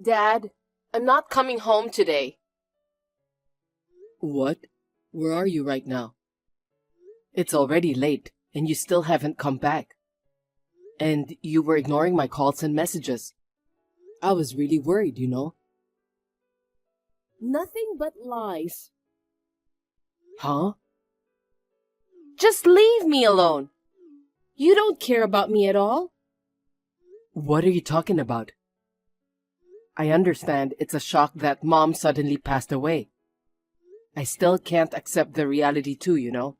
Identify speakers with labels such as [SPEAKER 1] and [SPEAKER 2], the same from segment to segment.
[SPEAKER 1] Dad, I'm not coming home today.
[SPEAKER 2] What? Where are you right now? It's already late, and you still haven't come back. And you were ignoring my calls and messages. I was really worried, you know.
[SPEAKER 1] Nothing but lies.
[SPEAKER 2] Huh?
[SPEAKER 1] Just leave me alone. You don't care about me at all.
[SPEAKER 2] What are you talking about? I understand it's a shock that Mom suddenly passed away. I still can't accept the reality too, you know.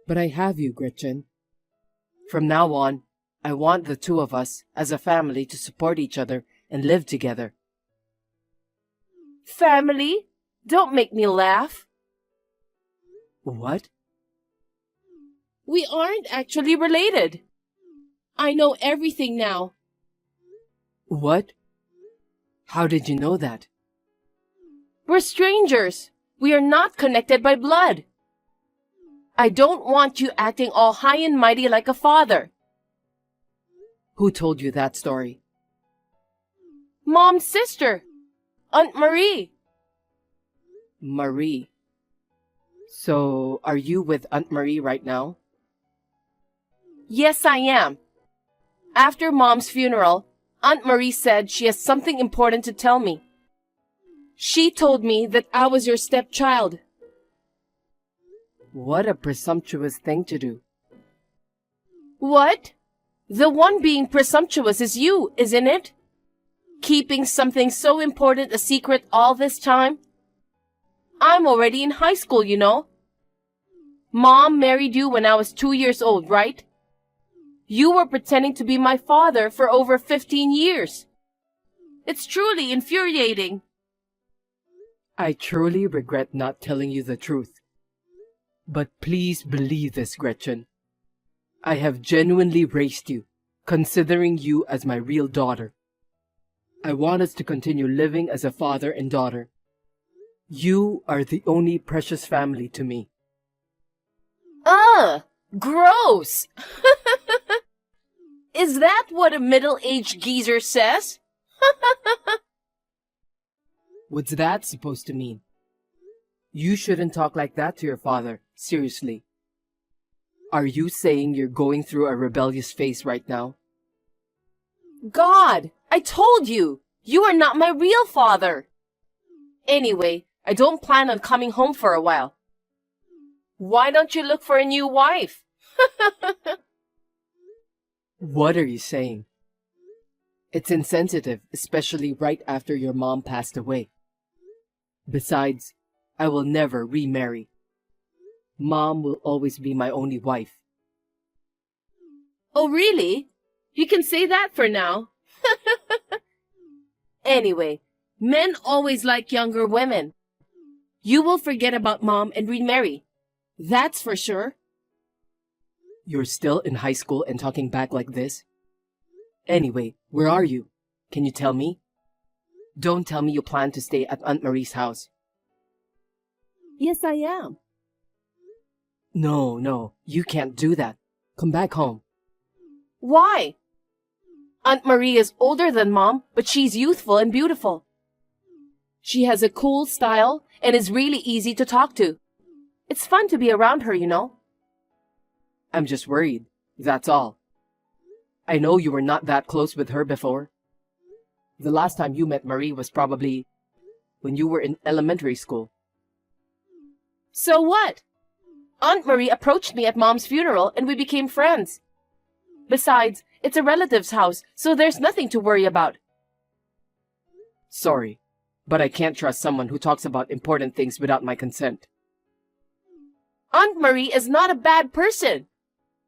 [SPEAKER 2] But I have you, Gretchen. From now on, I want the two of us, as a family, to support each other and live together.
[SPEAKER 1] Family? Don't make me laugh.
[SPEAKER 2] What?
[SPEAKER 1] We aren't actually related. I know everything now.
[SPEAKER 2] What? How did you know that?
[SPEAKER 1] We're strangers. We are not connected by blood. I don't want you acting all high and mighty like a father.
[SPEAKER 2] Who told you that story?
[SPEAKER 1] Mom's sister, Aunt Marie.
[SPEAKER 2] Marie. So, are you with Aunt Marie right now?
[SPEAKER 1] Yes, I am. After Mom's funeral, Aunt Marie said she has something important to tell me. She told me that I was your stepchild.
[SPEAKER 2] What a presumptuous thing to do.
[SPEAKER 1] What? The one being presumptuous is you, isn't it? Keeping something so important a secret all this time? I'm already in high school, you know. Mom married you when I was 2 years old, right? You were pretending to be my father for over 15 years. It's truly infuriating.
[SPEAKER 2] I truly regret not telling you the truth. But please believe this, Gretchen. I have genuinely raised you, considering you as my real daughter. I want us to continue living as a father and daughter. You are the only precious family to me.
[SPEAKER 1] Ugh! Gross! Is that what a middle-aged geezer says?
[SPEAKER 2] What's that supposed to mean? You shouldn't talk like that to your father, seriously. Are you saying you're going through a rebellious phase right now?
[SPEAKER 1] God, I told you! You are not my real father! Anyway, I don't plan on coming home for a while. Why don't you look for a new wife?
[SPEAKER 2] What are you saying? It's insensitive, especially right after your mom passed away. Besides, I will never remarry. Mom will always be my only wife.
[SPEAKER 1] Oh, really? You can say that for now. Anyway, men always like younger women. You will forget about Mom and remarry. That's for sure.
[SPEAKER 2] You're still in high school and talking back like this? Anyway, where are you? Can you tell me? Don't tell me you plan to stay at Aunt Marie's house.
[SPEAKER 1] Yes, I am.
[SPEAKER 2] No, you can't do that. Come back home.
[SPEAKER 1] Why? Aunt Marie is older than Mom, but she's youthful and beautiful. She has a cool style and is really easy to talk to. It's fun to be around her, you know.
[SPEAKER 2] I'm just worried, that's all. I know you were not that close with her before. The last time you met Marie was probably when you were in elementary school.
[SPEAKER 1] So what? Aunt Marie approached me at Mom's funeral and we became friends. Besides, it's a relative's house, so there's nothing to worry about.
[SPEAKER 2] Sorry, but I can't trust someone who talks about important things without my consent.
[SPEAKER 1] Aunt Marie is not a bad person.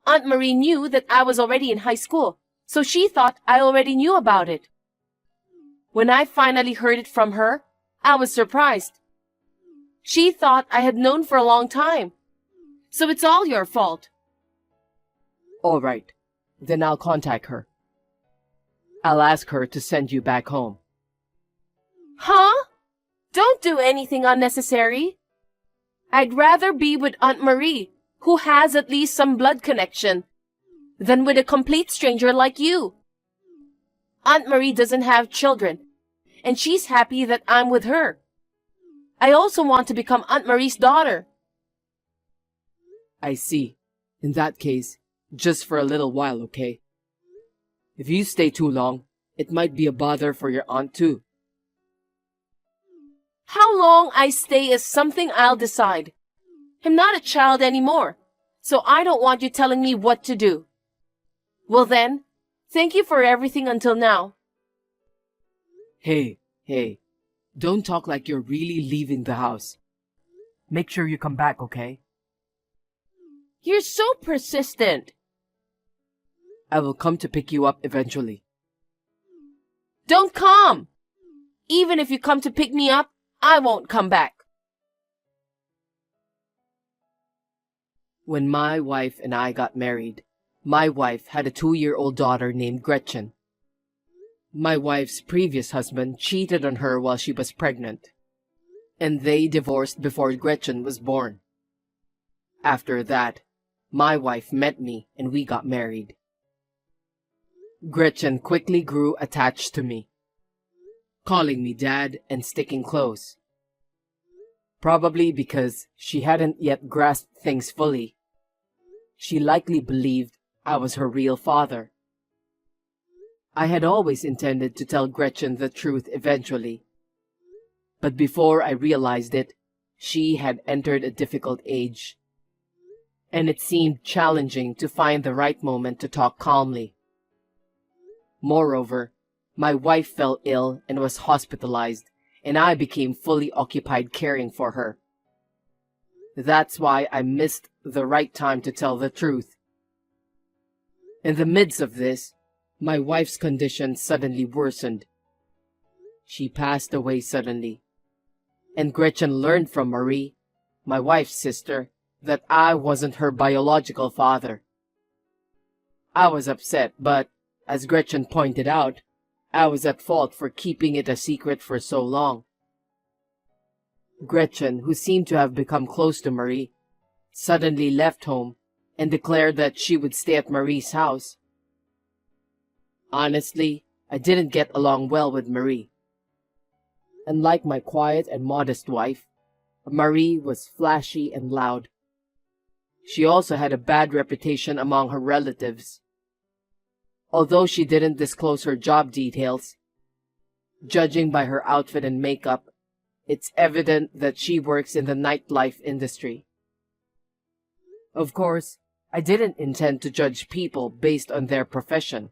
[SPEAKER 1] Aunt Marie knew that I was already in high school, so she thought I already knew about it. When I finally heard it from her, I was surprised. She thought I had known for a long time. So it's all your fault.
[SPEAKER 2] All right, then I'll contact her. I'll ask her to send you back home.
[SPEAKER 1] Huh? Don't do anything unnecessary. I'd rather be with Aunt Marie, who has at least some blood connection, than with a complete stranger like you. Aunt Marie doesn't have children, and she's happy that I'm with her. I also want to become Aunt Marie's daughter.
[SPEAKER 2] I see. In that case, just for a little while, okay? If you stay too long, it might be a bother for your aunt too.
[SPEAKER 1] How long I stay is something I'll decide. I'm not a child anymore, so I don't want you telling me what to do. Well then, thank you for everything until now.
[SPEAKER 2] Hey, don't talk like you're really leaving the house. Make sure you come back, okay?
[SPEAKER 1] You're so persistent.
[SPEAKER 2] I will come to pick you up eventually.
[SPEAKER 1] Don't come! Even if you come to pick me up, I won't come back.
[SPEAKER 2] When my wife and I got married, my wife had a 2-year-old daughter named Gretchen. My wife's previous husband cheated on her while she was pregnant, and they divorced before Gretchen was born. After that, my wife met me and we got married. Gretchen quickly grew attached to me, calling me dad and sticking close. Probably because she hadn't yet grasped things fully. She likely believed I was her real father. I had always intended to tell Gretchen the truth eventually, but before I realized it, she had entered a difficult age, and it seemed challenging to find the right moment to talk calmly. Moreover, my wife fell ill and was hospitalized, and I became fully occupied caring for her. That's why I missed the right time to tell the truth. In the midst of this, my wife's condition suddenly worsened. She passed away suddenly, and Gretchen learned from Marie, my wife's sister, that I wasn't her biological father. I was upset, but, as Gretchen pointed out, I was at fault for keeping it a secret for so long. Gretchen, who seemed to have become close to Marie, suddenly left home and declared that she would stay at Marie's house. Honestly, I didn't get along well with Marie. Unlike my quiet and modest wife, Marie was flashy and loud. She also had a bad reputation among her relatives. Although she didn't disclose her job details, judging by her outfit and makeup, it's evident that she works in the nightlife industry. Of course, I didn't intend to judge people based on their profession.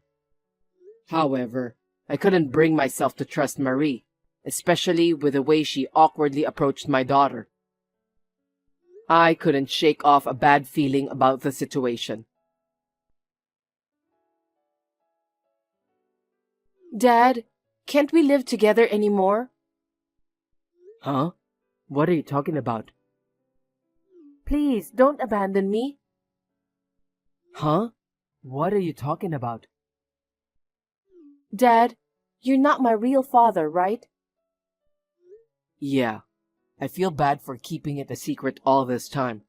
[SPEAKER 2] However, I couldn't bring myself to trust Marie, especially with the way she awkwardly approached my daughter. I couldn't shake off a bad feeling about the situation.
[SPEAKER 1] Dad, can't we live together anymore?
[SPEAKER 2] Huh? What are you talking about?
[SPEAKER 1] Please, don't abandon me.
[SPEAKER 2] Huh? What are you talking about?
[SPEAKER 1] Dad, you're not my real father, right?
[SPEAKER 2] Yeah, I feel bad for keeping it a secret all this time.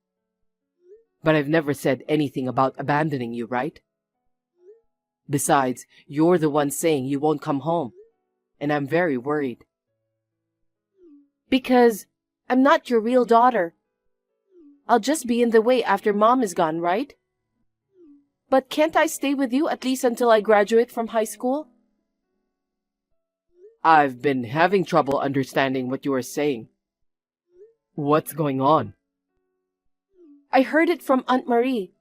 [SPEAKER 2] But I've never said anything about abandoning you, right? Besides, you're the one saying you won't come home, and I'm very worried.
[SPEAKER 1] Because I'm not your real daughter. I'll just be in the way after Mom is gone, right? But can't I stay with you at least until I graduate from high school?
[SPEAKER 2] I've been having trouble understanding what you are saying. What's going on?
[SPEAKER 1] I heard it from Aunt Marie.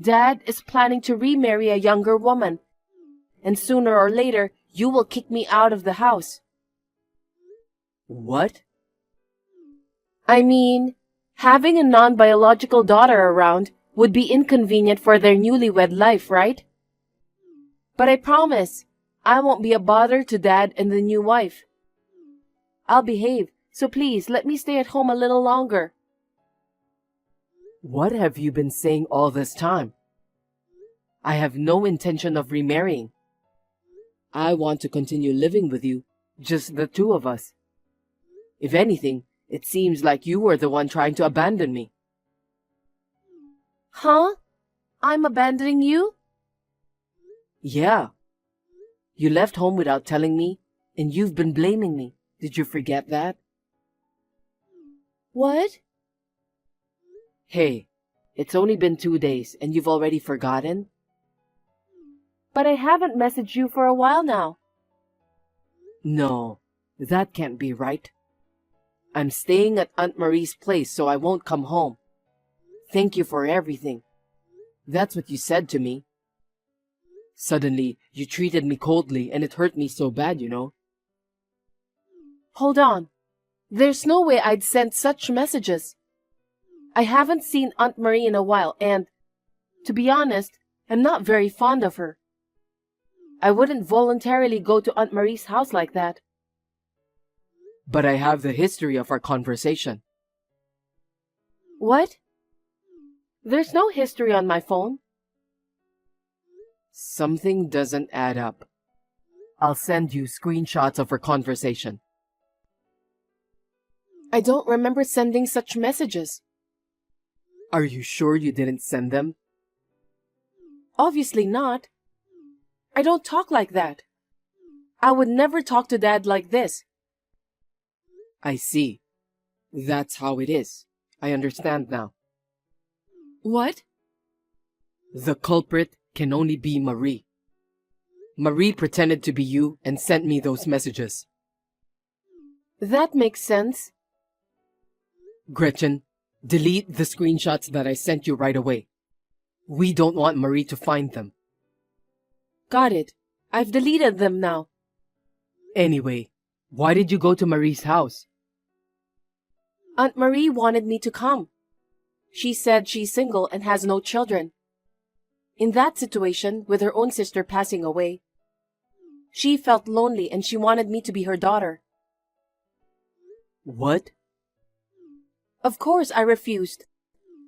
[SPEAKER 1] Dad is planning to remarry a younger woman, and sooner or later you will kick me out of the house.
[SPEAKER 2] What?
[SPEAKER 1] I mean, having a non-biological daughter around would be inconvenient for their newlywed life, right? But I promise, I won't be a bother to Dad and the new wife. I'll behave, so please let me stay at home a little longer.
[SPEAKER 2] What have you been saying all this time? I have no intention of remarrying. I want to continue living with you, just the two of us. If anything, it seems like you were the one trying to abandon me.
[SPEAKER 1] Huh? I'm abandoning you?
[SPEAKER 2] Yeah. You left home without telling me, And you've been blaming me. Did you forget that?
[SPEAKER 1] What?
[SPEAKER 2] Hey, it's only been 2 days and you've already forgotten?
[SPEAKER 1] But I haven't messaged you for a while now.
[SPEAKER 2] No, that can't be right. I'm staying at Aunt Marie's place, so I won't come home. Thank you for everything. That's what you said to me. Suddenly, you treated me coldly and it hurt me so bad, you know.
[SPEAKER 1] Hold on. There's no way I'd send such messages. I haven't seen Aunt Marie in a while and, to be honest, I'm not very fond of her. I wouldn't voluntarily go to Aunt Marie's house like that.
[SPEAKER 2] But I have the history of our conversation.
[SPEAKER 1] What? There's no history on my phone.
[SPEAKER 2] Something doesn't add up. I'll send you screenshots of our conversation.
[SPEAKER 1] I don't remember sending such messages.
[SPEAKER 2] Are you sure you didn't send them?
[SPEAKER 1] Obviously not. I don't talk like that. I would never talk to Dad like this.
[SPEAKER 2] I see. That's how it is. I understand now.
[SPEAKER 1] What?
[SPEAKER 2] The culprit can only be Marie. Marie pretended to be you and sent me those messages.
[SPEAKER 1] That makes sense.
[SPEAKER 2] Gretchen, delete the screenshots that I sent you right away. We don't want Marie to find them.
[SPEAKER 1] Got it. I've deleted them now.
[SPEAKER 2] Anyway, why did you go to Marie's house?
[SPEAKER 1] Aunt Marie wanted me to come. She said she's single and has no children. In that situation, with her own sister passing away, she felt lonely and she wanted me to be her daughter.
[SPEAKER 2] What?
[SPEAKER 1] Of course, I refused.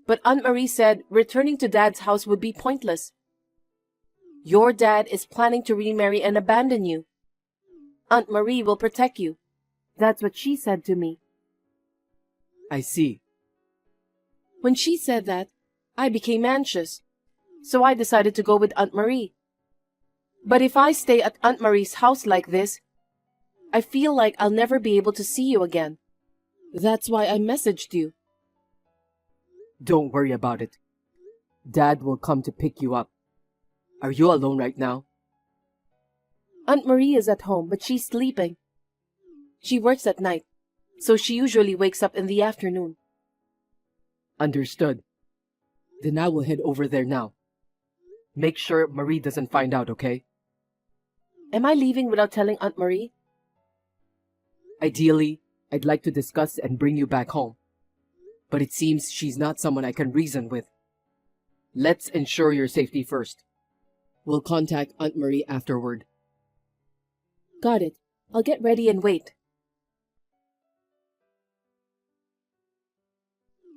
[SPEAKER 1] But Aunt Marie said returning to Dad's house would be pointless. Your dad is planning to remarry and abandon you. Aunt Marie will protect you. That's what she said to me.
[SPEAKER 2] I see.
[SPEAKER 1] When she said that, I became anxious. So I decided to go with Aunt Marie. But if I stay at Aunt Marie's house like this, I feel like I'll never be able to see you again. That's why I messaged you.
[SPEAKER 2] Don't worry about it. Dad will come to pick you up. Are you alone right now?
[SPEAKER 1] Aunt Marie is at home, but she's sleeping. She works at night, so she usually wakes up in the afternoon.
[SPEAKER 2] Understood. Then I will head over there now. Make sure Marie doesn't find out, okay?
[SPEAKER 1] Am I leaving without telling Aunt Marie?
[SPEAKER 2] Ideally, I'd like to discuss and bring you back home. But it seems she's not someone I can reason with. Let's ensure your safety first. We'll contact Aunt Marie afterward.
[SPEAKER 1] Got it. I'll get ready and wait.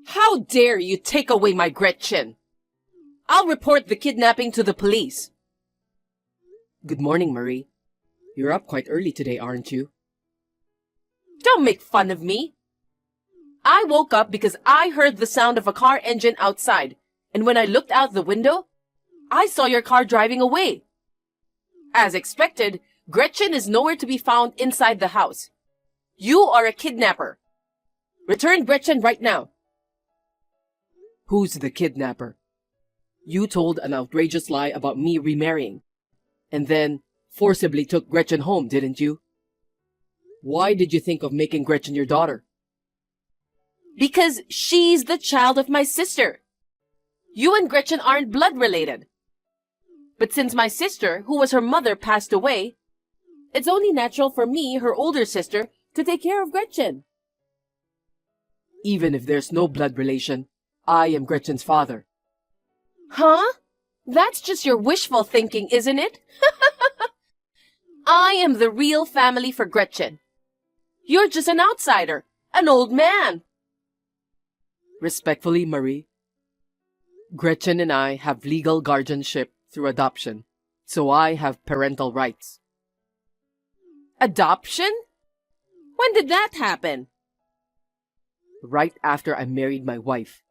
[SPEAKER 1] How dare you take away my Gretchen? I'll report the kidnapping to the police.
[SPEAKER 2] Good morning, Marie. You're up quite early today, aren't you?
[SPEAKER 1] Don't make fun of me. I woke up because I heard the sound of a car engine outside, and when I looked out the window, I saw your car driving away. As expected, Gretchen is nowhere to be found inside the house. You are a kidnapper. Return Gretchen right now.
[SPEAKER 2] Who's the kidnapper? You told an outrageous lie about me remarrying, and then forcibly took Gretchen home, didn't you? Why did you think of making Gretchen your daughter?
[SPEAKER 1] Because she's the child of my sister. You and Gretchen aren't blood related. But since my sister, who was her mother, passed away, it's only natural for me, her older sister, to take care of Gretchen.
[SPEAKER 2] Even if there's no blood relation, I am Gretchen's father.
[SPEAKER 1] Huh? That's just your wishful thinking, isn't it? I am the real family for Gretchen. You're just an outsider, an old man.
[SPEAKER 2] Respectfully, Marie, Gretchen and I have legal guardianship through adoption, so I have parental rights.
[SPEAKER 1] Adoption? When did that happen?
[SPEAKER 2] Right after I married my wife.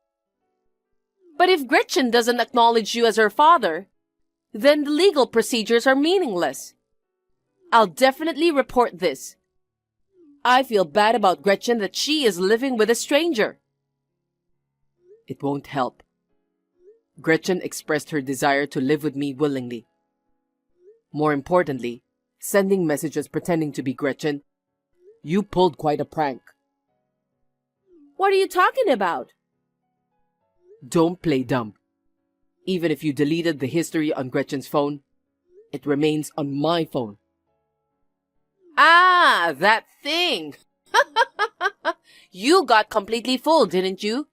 [SPEAKER 1] But if Gretchen doesn't acknowledge you as her father, then the legal procedures are meaningless. I'll definitely report this. I feel bad about Gretchen that she is living with a stranger.
[SPEAKER 2] It won't help. Gretchen expressed her desire to live with me willingly. More importantly, sending messages pretending to be Gretchen, you pulled quite a prank.
[SPEAKER 1] What are you talking about?
[SPEAKER 2] Don't play dumb. Even if you deleted the history on Gretchen's phone, it remains on my phone.
[SPEAKER 1] Ah, that thing. You got completely fooled, didn't you?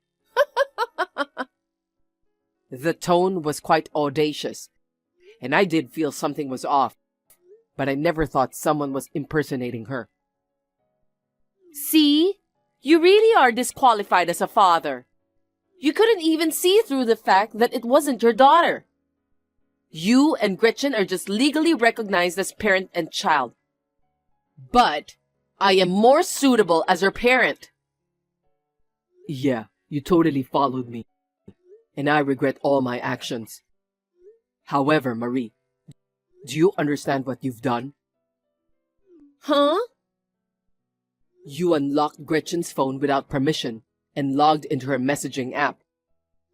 [SPEAKER 2] The tone was quite audacious, and I did feel something was off, but I never thought someone was impersonating her.
[SPEAKER 1] See? You really are disqualified as a father. You couldn't even see through the fact that it wasn't your daughter. You and Gretchen are just legally recognized as parent and child. But I am more suitable as her parent.
[SPEAKER 2] Yeah, you totally followed me, and I regret all my actions. However, Marie, do you understand what you've done?
[SPEAKER 1] Huh?
[SPEAKER 2] You unlocked Gretchen's phone without permission and logged into her messaging app.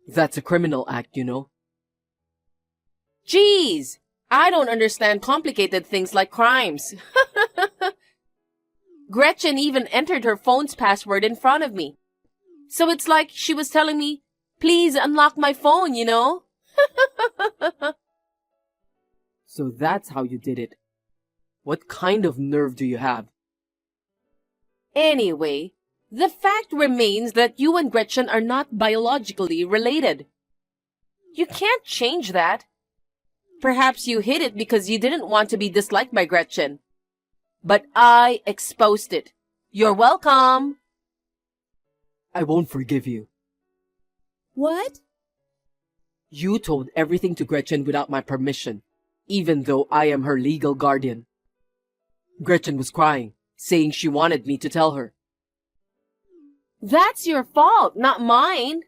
[SPEAKER 2] That's a criminal act, you know.
[SPEAKER 1] Geez, I don't understand complicated things like crimes. Gretchen even entered her phone's password in front of me. So it's like she was telling me, please unlock my phone, you know?
[SPEAKER 2] So that's how you did it. What kind of nerve do you have?
[SPEAKER 1] Anyway, the fact remains that you and Gretchen are not biologically related. You can't change that. Perhaps you hid it because you didn't want to be disliked by Gretchen. But I exposed it. You're welcome.
[SPEAKER 2] I won't forgive you.
[SPEAKER 1] What?
[SPEAKER 2] You told everything to Gretchen without my permission, even though I am her legal guardian. Gretchen was crying, saying she wanted me to tell her.
[SPEAKER 1] That's your fault, not mine.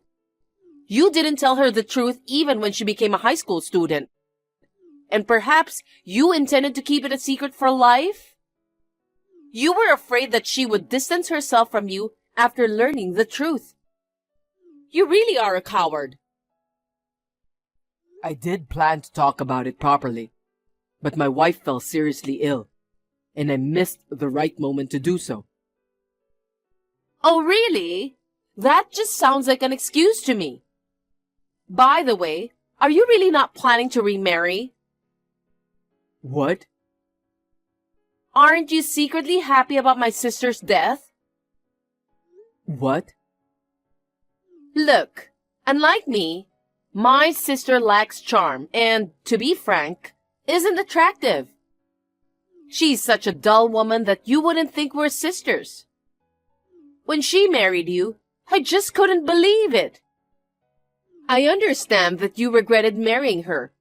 [SPEAKER 1] You didn't tell her the truth even when she became a high school student. And perhaps you intended to keep it a secret for life? You were afraid that she would distance herself from you after learning the truth. You really are a coward.
[SPEAKER 2] I did plan to talk about it properly, but my wife fell seriously ill, and I missed the right moment to do so.
[SPEAKER 1] Oh, really? That just sounds like an excuse to me. By the way, are you really not planning to remarry?
[SPEAKER 2] What?
[SPEAKER 1] Aren't you secretly happy about my sister's death?
[SPEAKER 2] What?
[SPEAKER 1] Look, unlike me, my sister lacks charm and, to be frank, isn't attractive. She's such a dull woman that you wouldn't think we're sisters. When she married you, I just couldn't believe it. I understand that you regretted marrying her.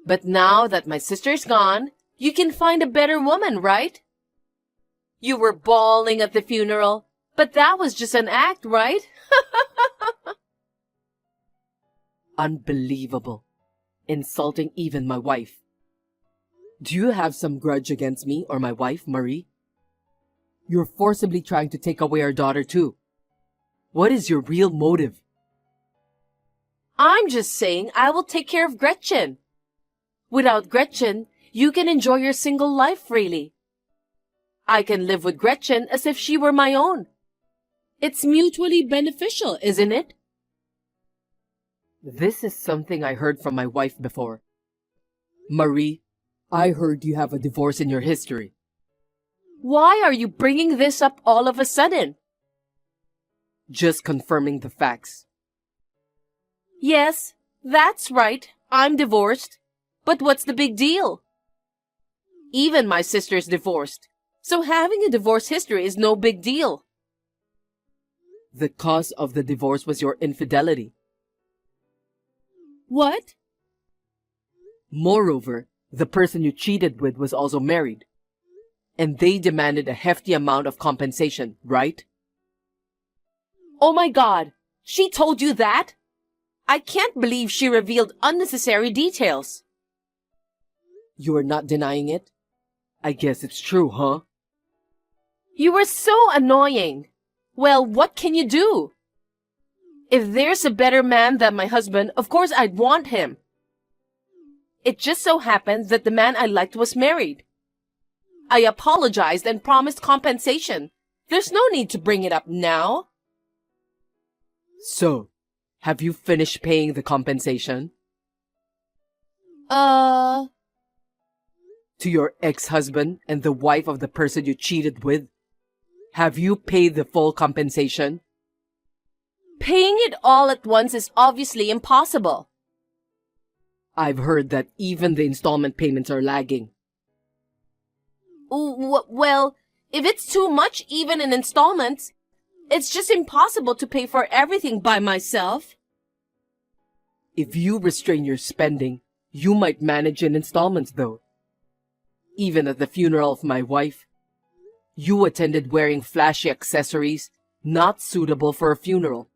[SPEAKER 1] But now that my sister's gone, you can find a better woman, right? You were bawling at the funeral, but that was just an act, right?
[SPEAKER 2] Unbelievable. Insulting even my wife. Do you have some grudge against me or my wife, Marie? You're forcibly trying to take away our daughter too. What is your real motive?
[SPEAKER 1] I'm just saying I will take care of Gretchen. Without Gretchen, you can enjoy your single life freely. I can live with Gretchen as if she were my own. It's mutually beneficial, isn't it?
[SPEAKER 2] This is something I heard from my wife before. Marie, I heard you have a divorce in your history.
[SPEAKER 1] Why are you bringing this up all of a sudden?
[SPEAKER 2] Just confirming the facts.
[SPEAKER 1] Yes, that's right. I'm divorced. But what's the big deal? Even my sister's divorced. So having a divorce history is no big deal.
[SPEAKER 2] The cause of the divorce was your infidelity.
[SPEAKER 1] What?
[SPEAKER 2] Moreover, the person you cheated with was also married. And they demanded a hefty amount of compensation, right?
[SPEAKER 1] Oh my God! She told you that? I can't believe she revealed unnecessary details.
[SPEAKER 2] You are not denying it? I guess it's true, huh?
[SPEAKER 1] You were so annoying. Well, what can you do? If there's a better man than my husband, of course I'd want him. It just so happened that the man I liked was married. I apologized and promised compensation. There's no need to bring it up now.
[SPEAKER 2] So, have you finished paying the compensation?
[SPEAKER 1] Uh,
[SPEAKER 2] To your ex-husband and the wife of the person you cheated with? Have you paid the full compensation?
[SPEAKER 1] Paying it all at once is obviously impossible.
[SPEAKER 2] I've heard that even the installment payments are lagging.
[SPEAKER 1] Well, if it's too much even in installments, it's just impossible to pay for everything by myself.
[SPEAKER 2] If you restrain your spending, you might manage in installments though. Even at the funeral of my wife, you attended wearing flashy accessories not suitable for a funeral.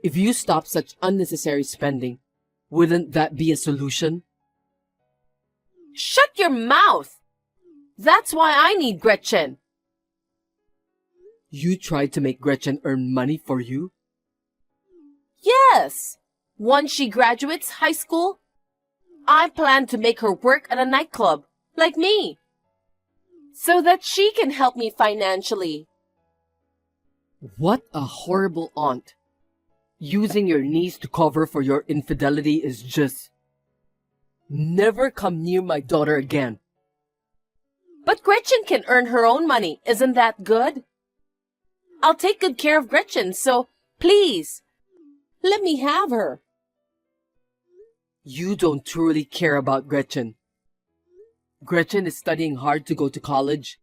[SPEAKER 2] If you stop such unnecessary spending, wouldn't that be a solution?
[SPEAKER 1] Shut your mouth! That's why I need Gretchen.
[SPEAKER 2] You tried to make Gretchen earn money for you?
[SPEAKER 1] Yes! Once she graduates high school, I plan to make her work at a nightclub, like me, so that she can help me financially.
[SPEAKER 2] What a horrible aunt. Using your niece to cover for your infidelity is just... Never come near my daughter again.
[SPEAKER 1] But Gretchen can earn her own money, isn't that good? I'll take good care of Gretchen, so please, let me have her.
[SPEAKER 2] You don't truly care about Gretchen. Gretchen is studying hard to go to college,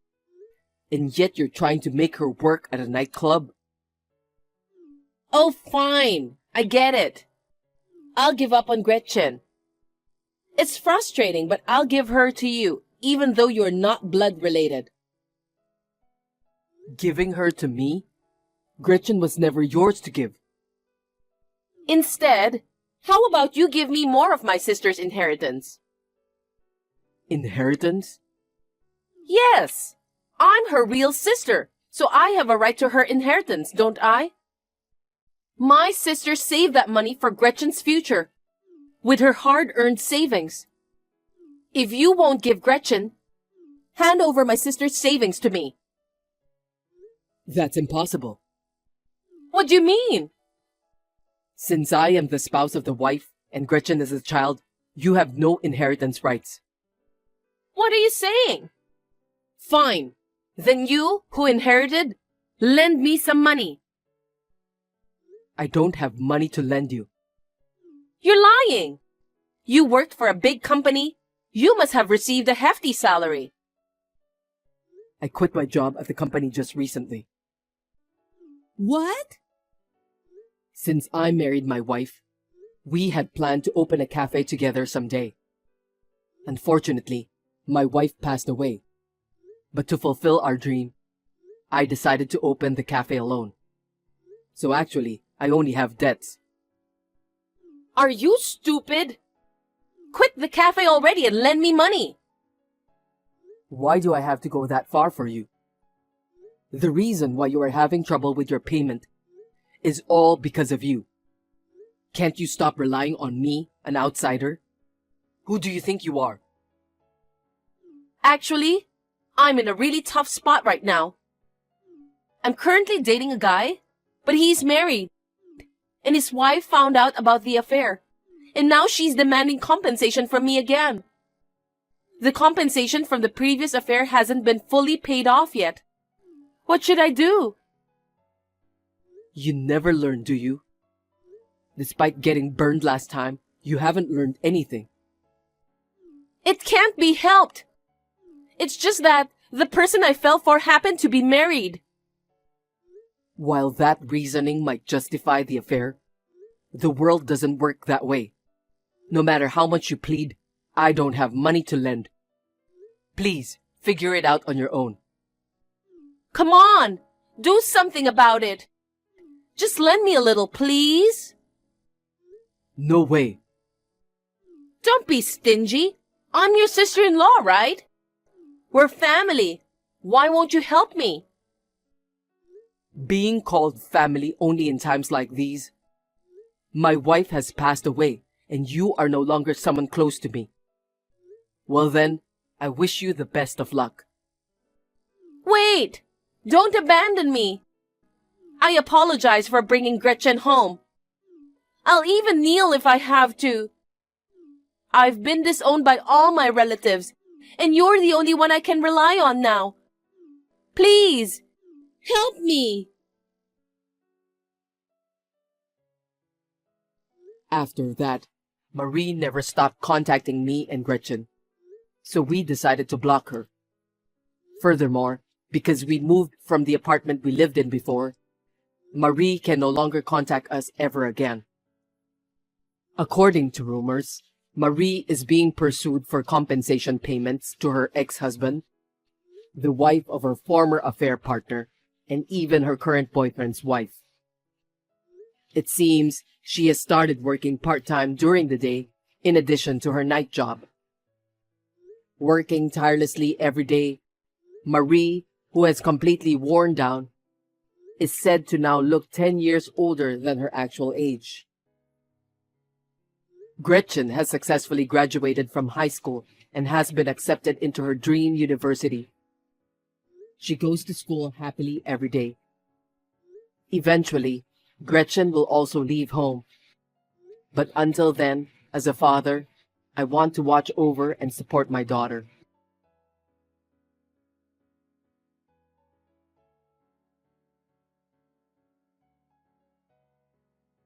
[SPEAKER 2] and yet you're trying to make her work at a nightclub?
[SPEAKER 1] Oh, fine. I get it. I'll give up on Gretchen. It's frustrating, but I'll give her to you, even though you're not blood related.
[SPEAKER 2] Giving her to me? Gretchen was never yours to give.
[SPEAKER 1] Instead, how about you give me more of my sister's inheritance?
[SPEAKER 2] Inheritance?
[SPEAKER 1] Yes. I'm her real sister, so I have a right to her inheritance, don't I? My sister saved that money for Gretchen's future, with her hard-earned savings. If you won't give Gretchen, hand over my sister's savings to me.
[SPEAKER 2] That's impossible.
[SPEAKER 1] What do you mean?
[SPEAKER 2] Since I am the spouse of the wife and Gretchen is a child, you have no inheritance rights.
[SPEAKER 1] What are you saying? Fine. Then you, who inherited, lend me some money.
[SPEAKER 2] I don't have money to lend you.
[SPEAKER 1] You're lying. You worked for a big company. You must have received a hefty salary.
[SPEAKER 2] I quit my job at the company just recently.
[SPEAKER 1] What?
[SPEAKER 2] Since I married my wife, we had planned to open a cafe together someday. Unfortunately, my wife passed away. But to fulfill our dream, I decided to open the cafe alone. So actually, I only have debts.
[SPEAKER 1] Are you stupid? Quit the cafe already and lend me money.
[SPEAKER 2] Why do I have to go that far for you? The reason why you are having trouble with your payment is all because of you. Can't you stop relying on me, an outsider? Who do you think you are?
[SPEAKER 1] Actually, I'm in a really tough spot right now. I'm currently dating a guy, but he's married. And his wife found out about the affair. And now she's demanding compensation from me again. The compensation from the previous affair hasn't been fully paid off yet. What should I do?
[SPEAKER 2] You never learn, do you? Despite getting burned last time, you haven't learned anything.
[SPEAKER 1] It can't be helped. It's just that the person I fell for happened to be married.
[SPEAKER 2] While that reasoning might justify the affair, the world doesn't work that way. No matter how much you plead, I don't have money to lend. Please, figure it out on your own.
[SPEAKER 1] Come on, do something about it. Just lend me a little, please.
[SPEAKER 2] No way.
[SPEAKER 1] Don't be stingy. I'm your sister-in-law, right? We're family. Why won't you help me?
[SPEAKER 2] Being called family only in times like these. My wife has passed away, and you are no longer someone close to me. Well then, I wish you the best of luck.
[SPEAKER 1] Wait! Don't abandon me! I apologize for bringing Gretchen home. I'll even kneel if I have to. I've been disowned by all my relatives, and you're the only one I can rely on now. Please, help me!
[SPEAKER 2] After that, Marie never stopped contacting me and Gretchen, so we decided to block her. Furthermore, because we moved from the apartment we lived in before, Marie can no longer contact us ever again. According to rumors, Marie is being pursued for compensation payments to her ex-husband, the wife of her former affair partner, and even her current boyfriend's wife. It seems she has started working part-time during the day in addition to her night job. Working tirelessly every day, Marie, who has completely worn down, is said to now look 10 years older than her actual age. Gretchen has successfully graduated from high school and has been accepted into her dream university. She goes to school happily every day. Eventually, Gretchen will also leave home. But until then, as a father, I want to watch over and support my daughter.